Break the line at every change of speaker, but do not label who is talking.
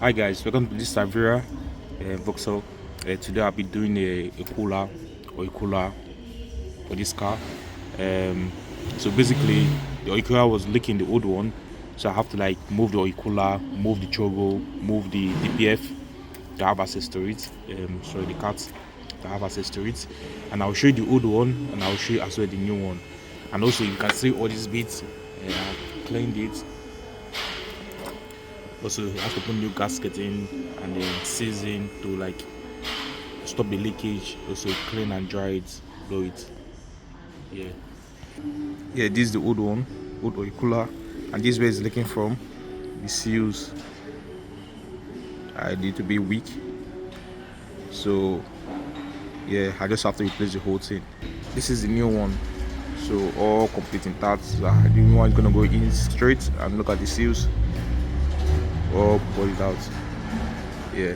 Hi guys, welcome to this Zafira Vauxhall. Today I'll be doing a cooler for this car. So basically the oil cooler was leaking, the old one, so I have to like move the oil cooler, move the chogo, move the DPF to have access to it. Sorry, the carts to have access to it, and I'll show you the old one and I'll show you as well the new one. And also you can see all these bits. I've cleaned it. Also, you have to put new gasket in and then season to like stop the leakage. Also, clean and dry it, blow it. Yeah, yeah. This is the old one, old oil cooler, and this is where it's leaking from. The seals I need to be weak, so yeah, I just have to replace the whole thing. This is the new one, so all complete intact. The new one is gonna go in straight and look at the seals, all pull it out. Yeah.